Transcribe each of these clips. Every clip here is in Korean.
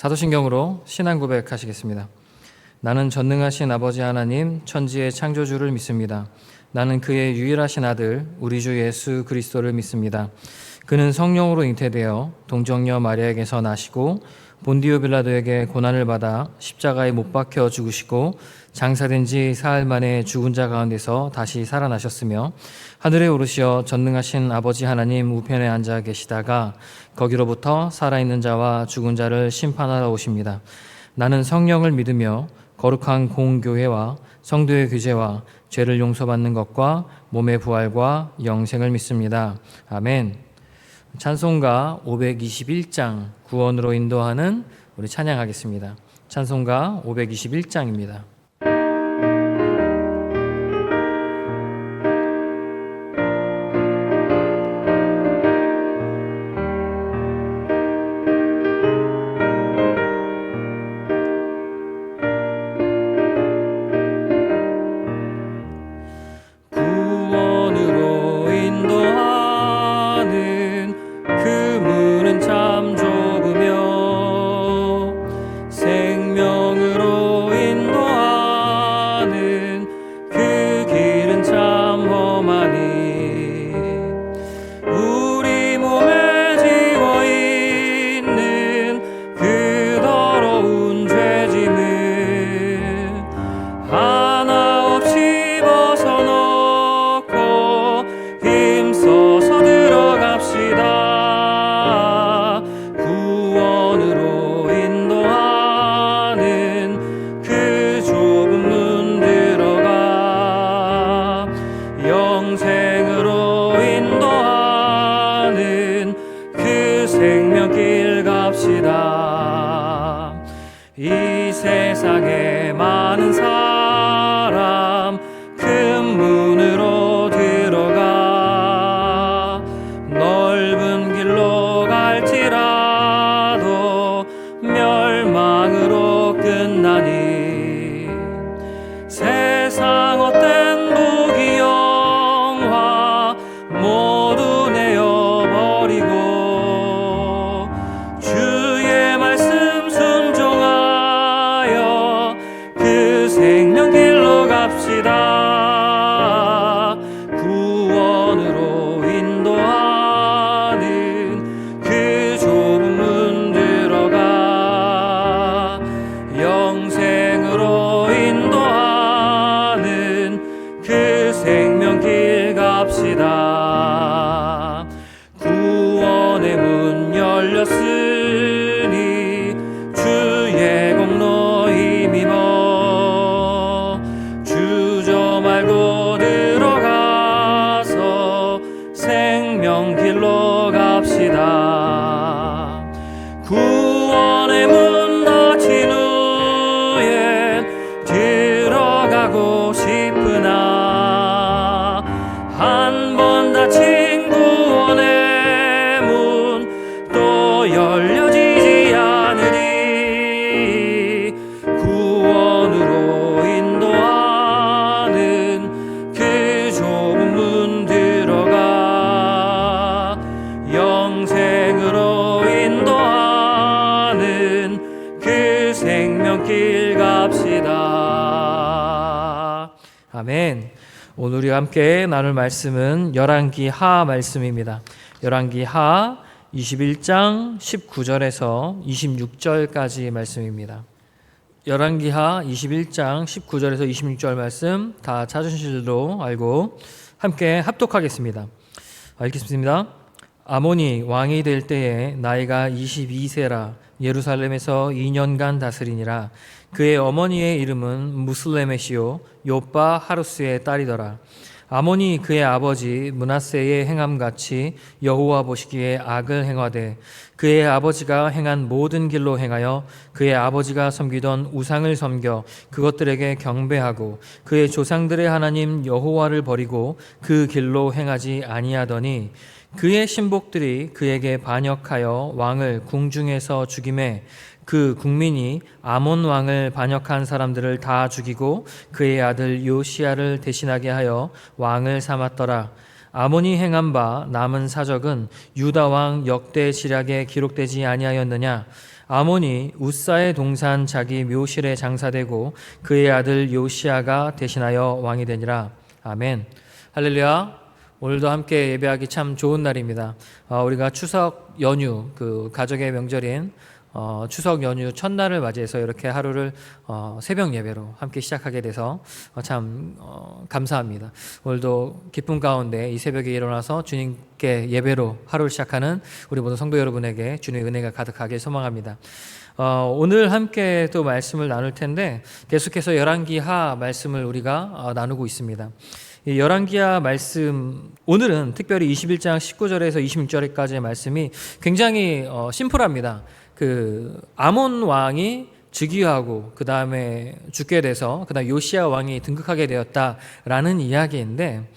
사도신경으로 신앙 고백하시겠습니다. 나는 전능하신 아버지 하나님 천지의 창조주를 믿습니다. 나는 그의 유일하신 아들 우리 주 예수 그리스도를 믿습니다. 그는 성령으로 잉태되어 동정녀 마리아에게서 나시고 본디오 빌라도에게 고난을 받아 십자가에 못 박혀 죽으시고 장사된 지 사흘 만에 죽은 자 가운데서 다시 살아나셨으며 하늘에 오르시어 전능하신 아버지 하나님 우편에 앉아 계시다가 거기로부터 살아있는 자와 죽은 자를 심판하러 오십니다. 나는 성령을 믿으며 거룩한 공교회와 성도의 규제와 죄를 용서받는 것과 몸의 부활과 영생을 믿습니다. 아멘. 찬송가 521장 구원으로 인도하는 우리 찬양하겠습니다. 찬송가 521장입니다. 이 세상에 많은 사람 큰 문으로 들어가 넓은 길로 갈지라도 멸망으로 끝나니 세상 어떤 복이 영화 모두 내어버리고 주의 말씀 순종하여 그 생명길로 갑시다. 구원으로 인도하는 그 좁은 문 들어가 영생으로 인도하는 그 생명길 갑시다. 구원의 문 열렸으니 주의 공로 힘입어 주저 말고 들어가서 생명길로 갑시다. 구원의 문 닫힌 후엔 들어가고 싶으나 한 번 닫힌 구원의 문 또 열려지지 않으리. 구원으로 인도하는 그 좁은 문 들어가 영생으로 인도하는 그 생명길 갑시다. 아멘. 오늘 우리가 함께 나눌 말씀은 열왕기하 말씀입니다. 열왕기하 21장 19절에서 26절까지 말씀입니다. 열왕기하 21장 19절에서 26절 말씀 다 찾으신 줄로 알고 함께 합독하겠습니다. 읽겠습니다. 아몬이 왕이 될 때에 나이가 22세라 예루살렘에서 2년간 다스리니라. 그의 어머니의 이름은 무슬레메시요 요빠 하루스의 딸이더라. 아몬이 그의 아버지 므낫세의 행함같이 여호와 보시기에 악을 행하되 그의 아버지가 행한 모든 길로 행하여 그의 아버지가 섬기던 우상을 섬겨 그것들에게 경배하고 그의 조상들의 하나님 여호와를 버리고 그 길로 행하지 아니하더니 그의 신복들이 그에게 반역하여 왕을 궁중에서 죽이매 그 국민이 아몬 왕을 반역한 사람들을 다 죽이고 그의 아들 요시야를 대신하게 하여 왕을 삼았더라. 아몬이 행한 바 남은 사적은 유다 왕 역대 지략에 기록되지 아니하였느냐? 아몬이 우사의 동산 자기 묘실에 장사되고 그의 아들 요시야가 대신하여 왕이 되니라. 아멘. 할렐루야. 오늘도 함께 예배하기 참 좋은 날입니다. 우리가 추석 연휴, 그 가족의 명절인 추석 연휴 첫날을 맞이해서 이렇게 하루를 새벽 예배로 함께 시작하게 돼서 참 감사합니다. 오늘도 기쁨 가운데 이 새벽에 일어나서 주님께 예배로 하루를 시작하는 우리 모든 성도 여러분에게 주님의 은혜가 가득하게 소망합니다. 오늘 함께 또 말씀을 나눌 텐데 계속해서 열왕기하 말씀을 우리가 나누고 있습니다. 이 열왕기하 말씀, 오늘은 특별히 21장 19절에서 26절까지의 말씀이 굉장히 심플합니다. 그 아몬 왕이 즉위하고 그 다음에 죽게 돼서 그 다음 요시야 왕이 등극하게 되었다라는 이야기인데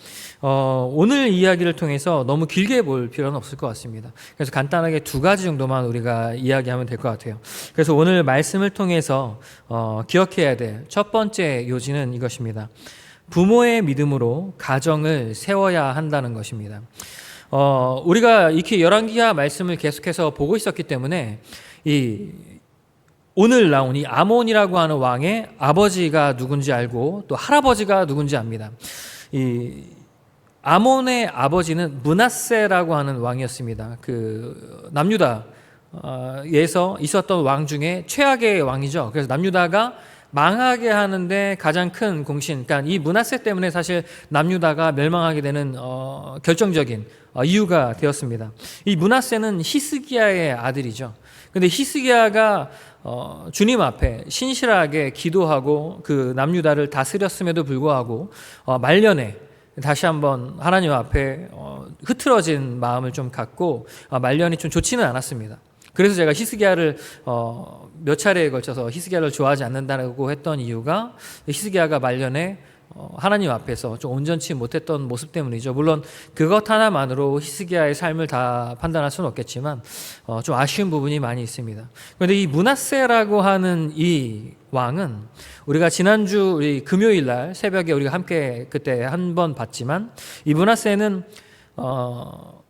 오늘 이야기를 통해서 너무 길게 볼 필요는 없을 것 같습니다. 그래서 간단하게 두 가지 정도만 우리가 이야기하면 될 것 같아요. 그래서 오늘 말씀을 통해서 기억해야 될 첫 번째 요지는 이것입니다. 부모의 믿음으로 가정을 세워야 한다는 것입니다. 우리가 이렇게 열왕기하 말씀을 계속해서 보고 있었기 때문에 오늘 나온 이 아몬이라고 하는 왕의 아버지가 누군지 알고 또 할아버지가 누군지 압니다. 이 아몬의 아버지는 므낫세라고 하는 왕이었습니다. 그 남유다에서 있었던 왕 중에 최악의 왕이죠. 그래서 남유다가 망하게 하는데 가장 큰 공신, 그러니까 이 므낫세 때문에 사실 남유다가 멸망하게 되는 결정적인 이유가 되었습니다. 이 므낫세는 히스기야의 아들이죠. 근데 히스기야가 주님 앞에 신실하게 기도하고 그 남유다를 다스렸음에도 불구하고 말년에 다시 한번 하나님 앞에 흐트러진 마음을 좀 갖고 말년이 좀 좋지는 않았습니다. 그래서 제가 히스기야를 몇 차례에 걸쳐서 히스기야를 좋아하지 않는다고 했던 이유가 히스기야가 말년에 하나님 앞에서 좀 온전치 못했던 모습 때문이죠. 물론 그것 하나만으로 히스기야의 삶을 다 판단할 수는 없겠지만 좀 아쉬운 부분이 많이 있습니다. 그런데 이 므낫세라고 하는 이 왕은 우리가 지난주 우리 금요일 날 새벽에 우리가 함께 그때 한 번 봤지만 이 므낫세는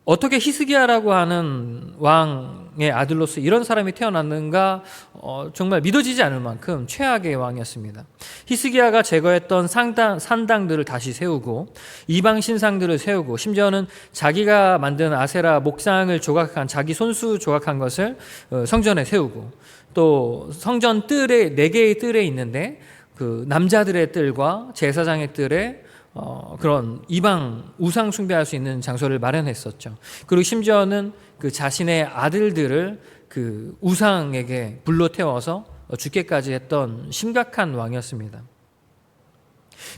어떻게 히스기야라고 하는 왕의 아들로서 이런 사람이 태어났는가 정말 믿어지지 않을 만큼 최악의 왕이었습니다. 히스기야가 제거했던 산당들을 다시 세우고 이방 신상들을 세우고 심지어는 자기가 만든 아세라 목상을 조각한 자기 손수 조각한 것을 성전에 세우고 또 성전 뜰에 4개의 뜰에 있는데 그 남자들의 뜰과 제사장의 뜰에 그런 이방 우상 숭배할 수 있는 장소를 마련했었죠. 그리고 심지어는 그 자신의 아들들을 그 우상에게 불로 태워서 죽게까지 했던 심각한 왕이었습니다.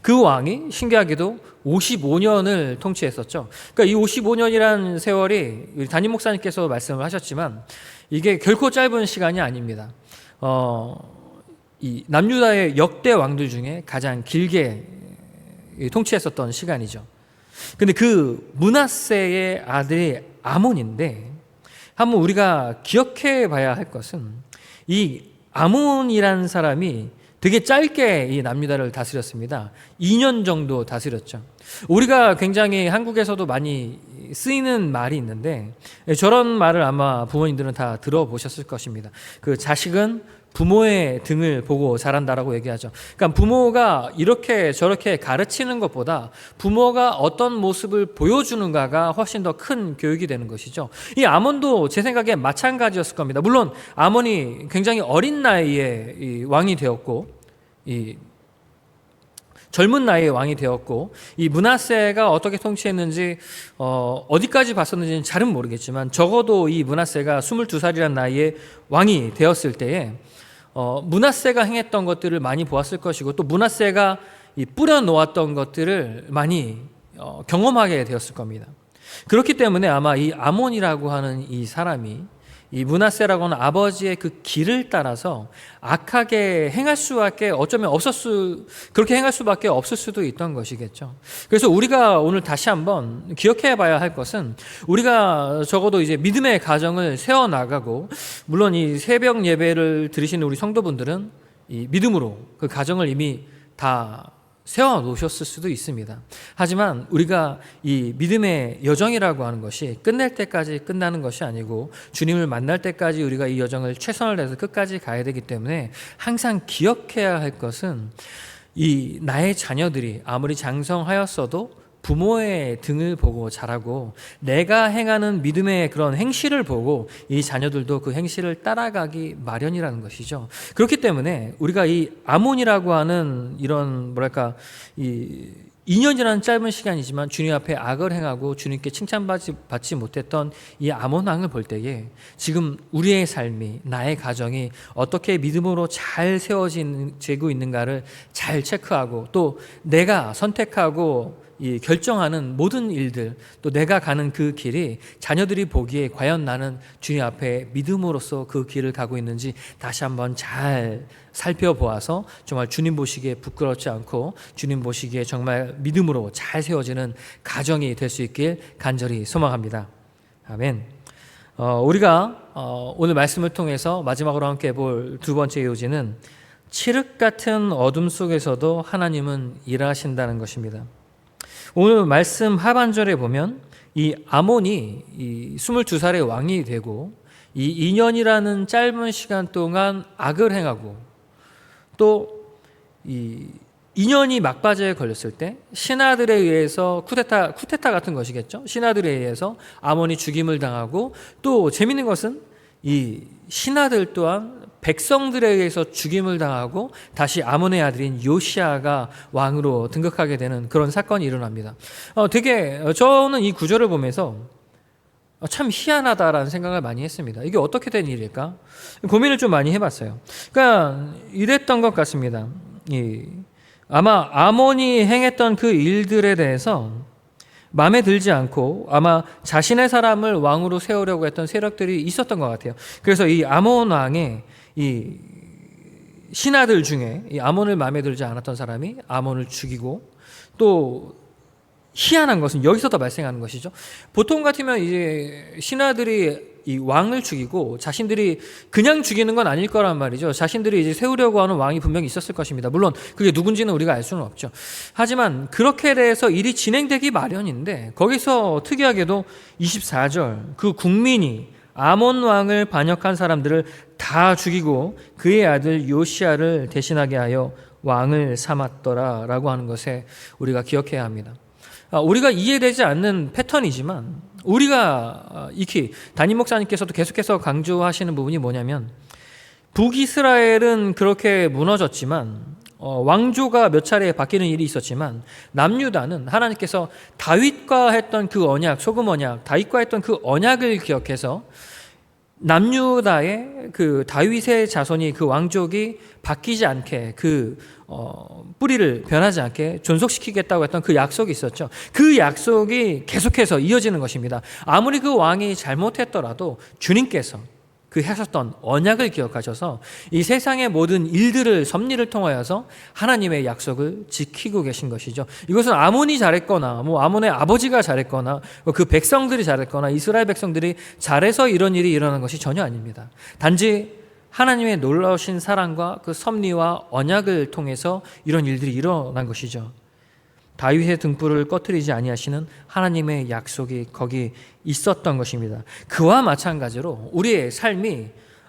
그 왕이 신기하게도 55년을 통치했었죠. 그러니까 이 55년이라는 세월이 우리 담임 목사님께서 말씀을 하셨지만 이게 결코 짧은 시간이 아닙니다. 이 남유다의 역대 왕들 중에 가장 길게 통치했었던 시간이죠. 근데 그 므낫세의 아들이 아몬인데 한번 우리가 기억해 봐야 할 것은 이 아몬이라는 사람이 되게 짧게 이 남유다를 다스렸습니다. 2년 정도 다스렸죠. 우리가 굉장히 한국에서도 많이 쓰이는 말이 있는데 저런 말을 아마 부모님들은 다 들어보셨을 것입니다. 그 자식은 부모의 등을 보고 자란다라고 얘기하죠. 그러니까 부모가 이렇게 저렇게 가르치는 것보다 부모가 어떤 모습을 보여주는가가 훨씬 더 큰 교육이 되는 것이죠. 이 아몬도 제 생각에 마찬가지였을 겁니다. 물론 아몬이 굉장히 어린 나이에 이 왕이 되었고 이 젊은 나이에 왕이 되었고 이 므낫세가 어떻게 통치했는지 어디까지 봤었는지는 잘은 모르겠지만 적어도 이 므낫세가 22살이라는 나이에 왕이 되었을 때에 므낫세가 행했던 것들을 많이 보았을 것이고 또 므낫세가 뿌려 놓았던 것들을 많이 경험하게 되었을 겁니다. 그렇기 때문에 아마 이 아몬이라고 하는 이 사람이 이 므낫세라고 하는 아버지의 그 길을 따라서 악하게 행할 수밖에 어쩌면 그렇게 행할 수밖에 없을 수도 있던 것이겠죠. 그래서 우리가 오늘 다시 한번 기억해 봐야 할 것은 우리가 적어도 이제 믿음의 가정을 세워 나가고 물론 이 새벽 예배를 들으시는 우리 성도분들은 이 믿음으로 그 가정을 이미 다 세워 놓으셨을 수도 있습니다. 하지만 우리가 이 믿음의 여정이라고 하는 것이 끝낼 때까지 끝나는 것이 아니고 주님을 만날 때까지 우리가 이 여정을 최선을 다해서 끝까지 가야 되기 때문에 항상 기억해야 할 것은 이 나의 자녀들이 아무리 장성하였어도 부모의 등을 보고 자라고 내가 행하는 믿음의 그런 행실을 보고 이 자녀들도 그 행실을 따라가기 마련이라는 것이죠. 그렇기 때문에 우리가 이 아몬이라고 하는 이런 이 2년이라는 짧은 시간이지만 주님 앞에 악을 행하고 주님께 칭찬받지 못했던 이 아몬 왕을 볼 때에 지금 우리의 삶이, 나의 가정이 어떻게 믿음으로 잘 세워지고 있는가를 잘 체크하고 또 내가 선택하고 이 결정하는 모든 일들, 또 내가 가는 그 길이 자녀들이 보기에 과연 나는 주님 앞에 믿음으로써 그 길을 가고 있는지 다시 한번 잘 살펴보아서 정말 주님 보시기에 부끄럽지 않고 주님 보시기에 정말 믿음으로 잘 세워지는 가정이 될 수 있길 간절히 소망합니다. 아멘. 우리가 오늘 말씀을 통해서 마지막으로 함께 볼 두 번째 요지는 칠흑 같은 어둠 속에서도 하나님은 일하신다는 것입니다. 오늘 말씀 하반절에 보면 이 아몬이 이 22살의 왕이 되고 이 2년이라는 짧은 시간 동안 악을 행하고 또 이 2년이 막바지에 걸렸을 때 신하들에 의해서 쿠데타 같은 것이겠죠. 신하들에 의해서 아몬이 죽임을 당하고 또 재밌는 것은 이 신하들 또한 백성들에 의해서 죽임을 당하고 다시 아몬의 아들인 요시아가 왕으로 등극하게 되는 그런 사건이 일어납니다. 저는 이 구절을 보면서 참 희한하다라는 생각을 많이 했습니다. 이게 어떻게 된 일일까? 고민을 좀 많이 해봤어요. 그러니까 이랬던 것 같습니다. 아마 아몬이 행했던 그 일들에 대해서 마음에 들지 않고 아마 자신의 사람을 왕으로 세우려고 했던 세력들이 있었던 것 같아요. 그래서 이 아몬 왕의 이 신하들 중에 이 아몬을 마음에 들지 않았던 사람이 아몬을 죽이고 또 희한한 것은 여기서도 발생하는 것이죠. 보통 같으면 이제 신하들이 이 왕을 죽이고 자신들이 그냥 죽이는 건 아닐 거란 말이죠. 자신들이 이제 세우려고 하는 왕이 분명히 있었을 것입니다. 물론 그게 누군지는 우리가 알 수는 없죠. 하지만 그렇게 돼서 일이 진행되기 마련인데 거기서 특이하게도 24절 그 국민이 아몬 왕을 반역한 사람들을 다 죽이고 그의 아들 요시아를 대신하게 하여 왕을 삼았더라라고 하는 것에 우리가 기억해야 합니다. 우리가 이해되지 않는 패턴이지만 우리가 익히 담임 목사님께서도 계속해서 강조하시는 부분이 뭐냐면 북이스라엘은 그렇게 무너졌지만 왕조가 몇 차례 바뀌는 일이 있었지만 남유다는 하나님께서 다윗과 했던 그 언약, 소금 언약, 다윗과 했던 그 언약을 기억해서 남유다의 그 다윗의 자손이 그 왕족이 바뀌지 않게 그 뿌리를 변하지 않게 존속시키겠다고 했던 그 약속이 있었죠. 그 약속이 계속해서 이어지는 것입니다. 아무리 그 왕이 잘못했더라도 주님께서 그 하셨던 언약을 기억하셔서 이 세상의 모든 일들을 섭리를 통하여서 하나님의 약속을 지키고 계신 것이죠. 이것은 아몬이 잘했거나 아몬의 아버지가 잘했거나 그 백성들이 잘했거나 이스라엘 백성들이 잘해서 이런 일이 일어난 것이 전혀 아닙니다. 단지 하나님의 놀라우신 사랑과 그 섭리와 언약을 통해서 이런 일들이 일어난 것이죠. 다윗의 등불을 꺼트리지 아니하시는 하나님의 약속이 거기 있었던 것입니다. 그와 마찬가지로 우리의 삶이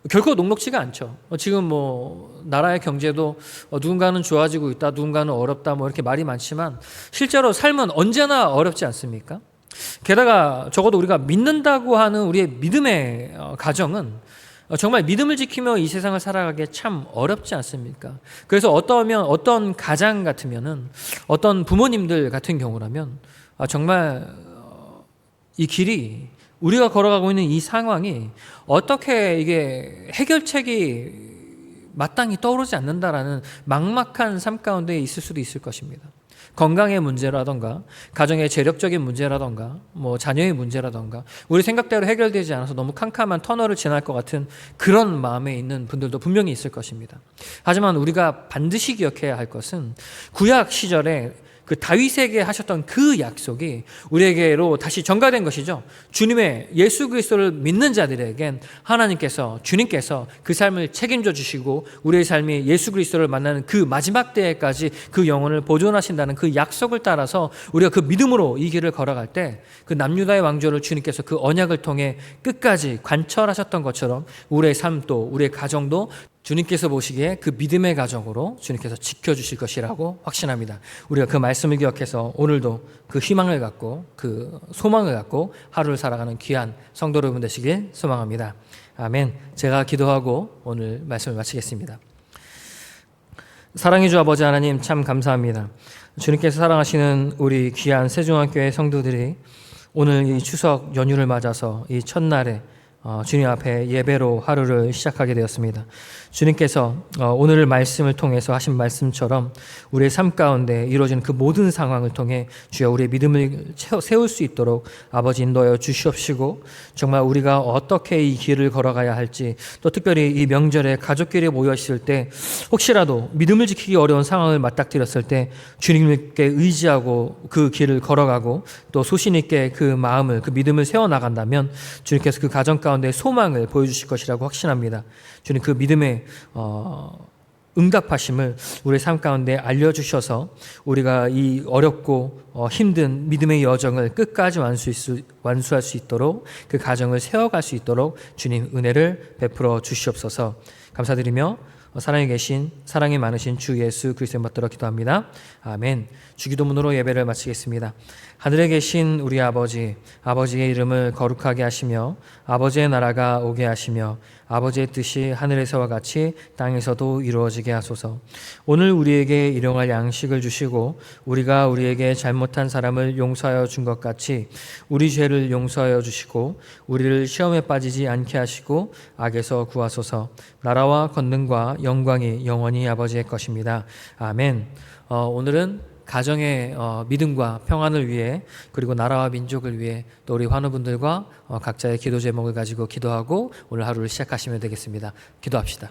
결코 녹록지가 않죠. 지금 나라의 경제도 누군가는 좋아지고 있다, 누군가는 어렵다, 이렇게 말이 많지만 실제로 삶은 언제나 어렵지 않습니까? 게다가 적어도 우리가 믿는다고 하는 우리의 믿음의 가정은 정말 믿음을 지키며 이 세상을 살아가기 참 어렵지 않습니까? 그래서 어떤 가장 같으면은 어떤 부모님들 같은 경우라면 정말 이 길이 우리가 걸어가고 있는 이 상황이 어떻게 이게 해결책이 마땅히 떠오르지 않는다라는 막막한 삶 가운데 있을 수도 있을 것입니다. 건강의 문제라던가 가정의 재력적인 문제라던가 자녀의 문제라던가 우리 생각대로 해결되지 않아서 너무 캄캄한 터널을 지날 것 같은 그런 마음에 있는 분들도 분명히 있을 것입니다. 하지만 우리가 반드시 기억해야 할 것은 구약 시절에 그 다윗에게 하셨던 그 약속이 우리에게로 다시 전가된 것이죠. 주님의 예수 그리스도를 믿는 자들에겐 하나님께서, 주님께서 그 삶을 책임져 주시고 우리의 삶이 예수 그리스도를 만나는 그 마지막 때까지 그 영혼을 보존하신다는 그 약속을 따라서 우리가 그 믿음으로 이 길을 걸어갈 때 그 남유다의 왕조를 주님께서 그 언약을 통해 끝까지 관철하셨던 것처럼 우리의 삶도, 우리의 가정도 주님께서 보시기에 그 믿음의 가정으로 주님께서 지켜주실 것이라고 확신합니다. 우리가 그 말씀을 기억해서 오늘도 그 희망을 갖고 그 소망을 갖고 하루를 살아가는 귀한 성도 여러분 되시길 소망합니다. 아멘. 제가 기도하고 오늘 말씀을 마치겠습니다. 사랑의 주 아버지 하나님, 참 감사합니다. 주님께서 사랑하시는 우리 귀한 세종학교의 성도들이 오늘 이 추석 연휴를 맞아서 이 첫날에 주님 앞에 예배로 하루를 시작하게 되었습니다. 주님께서 오늘 말씀을 통해서 하신 말씀처럼 우리의 삶 가운데 이루어진 그 모든 상황을 통해 주여 우리의 믿음을 세울 수 있도록 아버지 인도하여 주시옵시고, 정말 우리가 어떻게 이 길을 걸어가야 할지, 또 특별히 이 명절에 가족끼리 모여 있을 때 혹시라도 믿음을 지키기 어려운 상황을 맞닥뜨렸을 때 주님께 의지하고 그 길을 걸어가고 또 소신 있게 그 마음을, 그 믿음을 세워나간다면 주님께서 그 가정 가운데 소망을 보여주실 것이라고 확신합니다. 주님, 그 믿음의 응답하심을 우리의 삶 가운데 알려주셔서 우리가 이 어렵고 힘든 믿음의 여정을 끝까지 완수할 수 있도록, 그 가정을 세워갈 수 있도록 주님 은혜를 베풀어 주시옵소서. 감사드리며 사랑에 계신, 사랑이 많으신 주 예수 그리스도의 받들어 기도합니다. 아멘. 주기도문으로 예배를 마치겠습니다. 하늘에 계신 우리 아버지, 아버지의 이름을 거룩하게 하시며 아버지의 나라가 오게 하시며 아버지의 뜻이 하늘에서와 같이 땅에서도 이루어지게 하소서. 오늘 우리에게 일용할 양식을 주시고 우리가 우리에게 잘못한 사람을 용서하여 준 것 같이 우리 죄를 용서하여 주시고 우리를 시험에 빠지지 않게 하시고 악에서 구하소서. 나라와 권능과 영광이 영원히 아버지의 것입니다. 아멘. 오늘은 가정의 믿음과 평안을 위해, 그리고 나라와 민족을 위해 또 우리 환우분들과 각자의 기도 제목을 가지고 기도하고 오늘 하루를 시작하시면 되겠습니다. 기도합시다.